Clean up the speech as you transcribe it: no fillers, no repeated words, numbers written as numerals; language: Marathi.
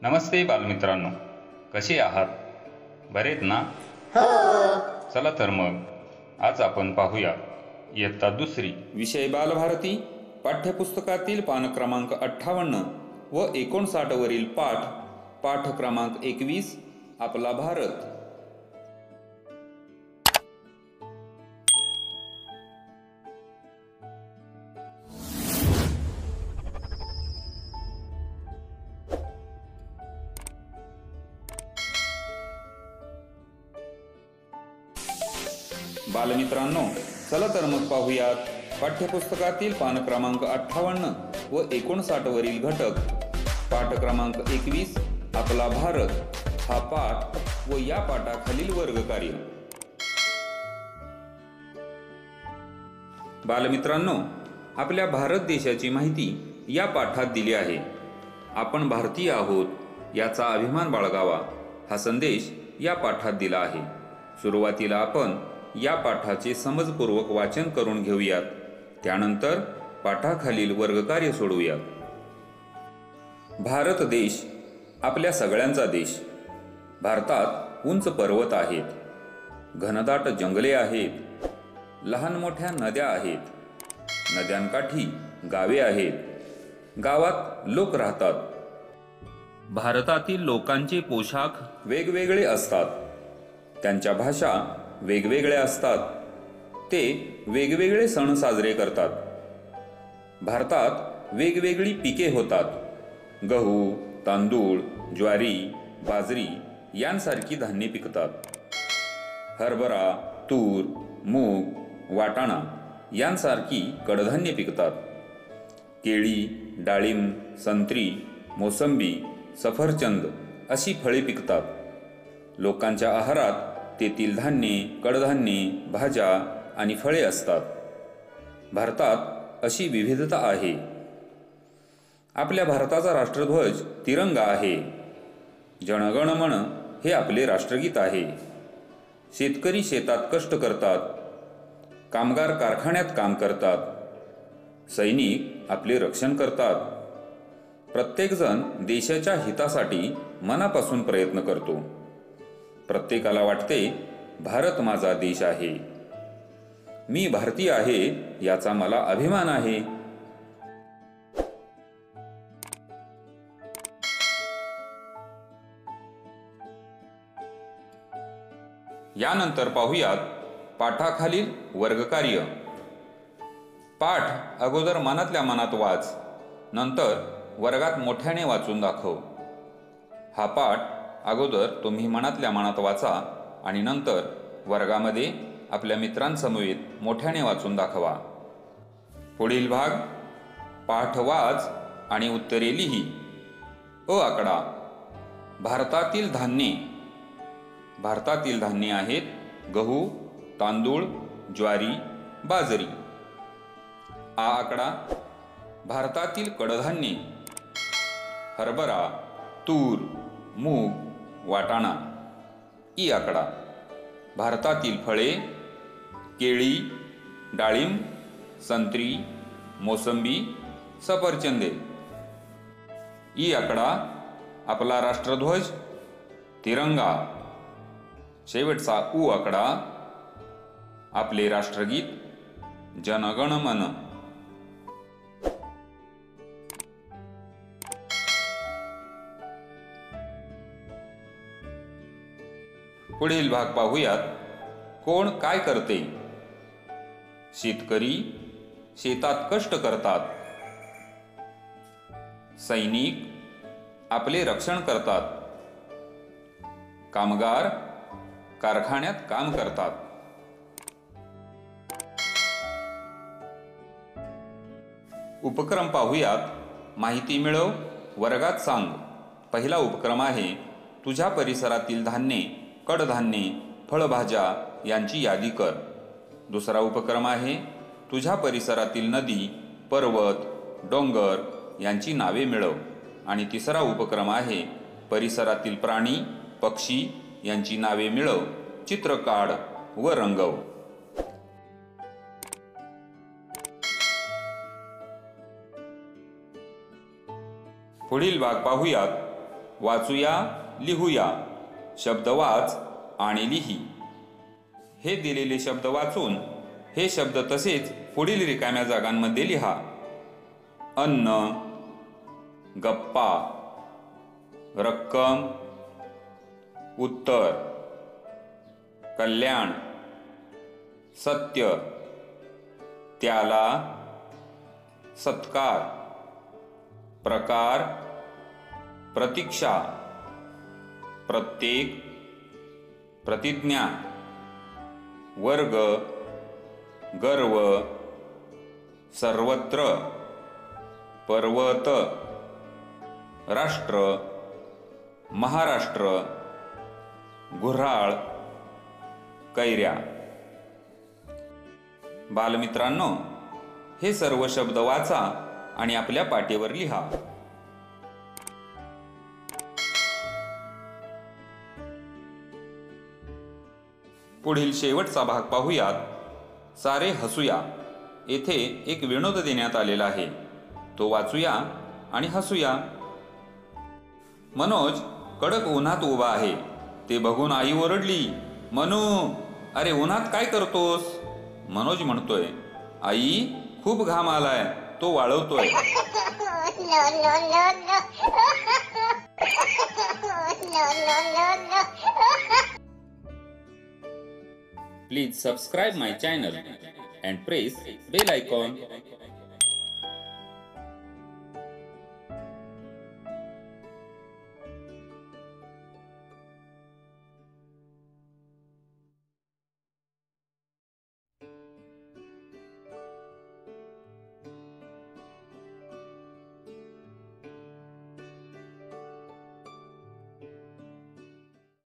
नमस्ते बालमित्रांनो, कसे आहात? बरेत ना? चला तर मग आज आपण पाहूया इयत्ता दुसरी विषय बालभारती पाठ्यपुस्तकातील पान क्रमांक 58 व 59 वरील पाठ क्रमांक 21 आपला भारत। बालमित्रांनो, चला तर मग पाहूयात पाठ्यपुस्तकातील पान क्रमांक 58 व 59 वरील घटक। पाठ क्रमांक 21 आपला भारत हा पाठ व या पाठाखालील वर्गकार्य। बालमित्रांनो, आपल्या भारत देशाची माहिती या पाठात दिली आहे। आपण भारतीय आहोत याचा अभिमान बाळगावा हा संदेश या पाठात दिला आहे। सुरुवातीला आपण या पाठाचे समजपूर्वक वाचन करून घेऊयात, त्यानंतर पाठाखालील वर्गकार्य सोडवूयात। भारत देश आपल्या सगळ्यांचा देश। भारतात उंच पर्वत आहेत, घनदाट जंगले आहेत, लहान मोठ्या नद्या आहेत, नद्यांकाठी गावे आहेत, गावात लोक राहतात। भारतातील लोकांचे पोशाख वेगवेगळे असतात, त्यांच्या भाषा वेगवेगळ्या असतात, ते वेगवेगळे सण साजरे करतात। भारतात वेगवेगळी पिके होतात, गहू, तांदूळ, ज्वारी, बाजरी यांसारखी धान्ये पिकतात। हरभरा, तूर, मूग, वाटाणा यांसारखी कडधान्ये पिकतात। केळी, डाळिंब, संत्री, मोसंबी, सफरचंद अशी फळे पिकतात। लोकांच्या आहारात तेथील धान्ये, कडधान्ये, भाज्या आणि फळे असतात। भारतात अशी विविधता आहे। आपल्या भारताचा राष्ट्रध्वज तिरंगा आहे। जन गण मन हे आपले राष्ट्रगीत आहे। शेतकरी शेतात कष्ट करतात, कामगार कारखान्यात काम करतात, सैनिक आपले रक्षण करतात। प्रत्येकजण देशाच्या हितासाठी मनापासून प्रयत्न करतो। प्रत्येकाला वाटते भारत माझा देश आहे, मी भारतीय आहे याचा मला अभिमान आहे। यानंतर पाहूयात पाठाखालील वर्गकार्य। पाठ अगोदर मनातल्या मनात वाच, नंतर वर्गात मोठ्याने वाचून दाखव। हा पाठ अगोदर तुम्ही मनातल्या मनात वाचा आणि नंतर वर्गामध्ये आपल्या मित्रांसमवेत मोठ्याने वाचून दाखवा। पुढील भाग पाठ वाच आणि उत्तरे लिही। अ आकडा भारतातील धान्ये। भारतातील धान्ये आहेत गहू, तांदूळ, ज्वारी, बाजरी। आ आकडा भारतातील कडधान्ये हरभरा, तूर, मूग, वाटाणा। ई आकडा भारतातील फळे केळी, डाळिंब, संत्री, मोसंबी, सफरचंदे। ई आकडा आपला राष्ट्रध्वज तिरंगा। शेवटचा उ आकडा आपले राष्ट्रगीत जन गण मन। पुढील भाग पाहूयात। कोण काय करते? शेतकरी शेतात कष्ट करतात, सैनिक आपले रक्षण करतात, कामगार कारखान्यात काम करतात। उपक्रम पाहूयात। माहिती मिळव, वर्गात सांग। पहिला उपक्रम आहे तुझ्या परिसरातील धान्ये, कडधान्ये, फळभाज्या यांची यादी कर। दुसरा उपक्रम आहे तुझ्या परिसरातील नदी, पर्वत, डोंगर यांची नावे मिळव। आणि तिसरा उपक्रम आहे परिसरातील प्राणी, पक्षी यांची नावे मिळव, चित्र काढ व रंगव। पुढील भाग पाहूयात। वाचूया, लिहूया. शब्द वाच आणि लिही. हे दिलेले शब्द वाचून हे शब्द तसेच पुढील रिकाम्या जागांमध्ये लिहा. अन्न, गप्पा, रक्कम, उत्तर, कल्याण, सत्य, त्याला, सत्कार, प्रकार, प्रतीक्षा, प्रत्येक, प्रतिज्ञा, वर्ग, गर्व, सर्वत्र, पर्वत, राष्ट्र, महाराष्ट्र, घुऱ्हाळ, कैऱ्या. बालमित्रांनो, हे सर्व शब्द वाचा आणि आपल्या पाटीवर लिहा. पुढील शेवटचा भाग पाहूयात. सारे हसूया. येथे एक विनोद देण्यात आलेला आहे, तो वाचूया आणि हसूया. मनोज कडक उन्हात उभा आहे. ते बघून आई ओरडली, मनू, अरे उन्हात काय करतोस? मनोज म्हणतोय, आई खूप घाम आलाय, तो वाळवतोय. Please subscribe my channel and press bell icon.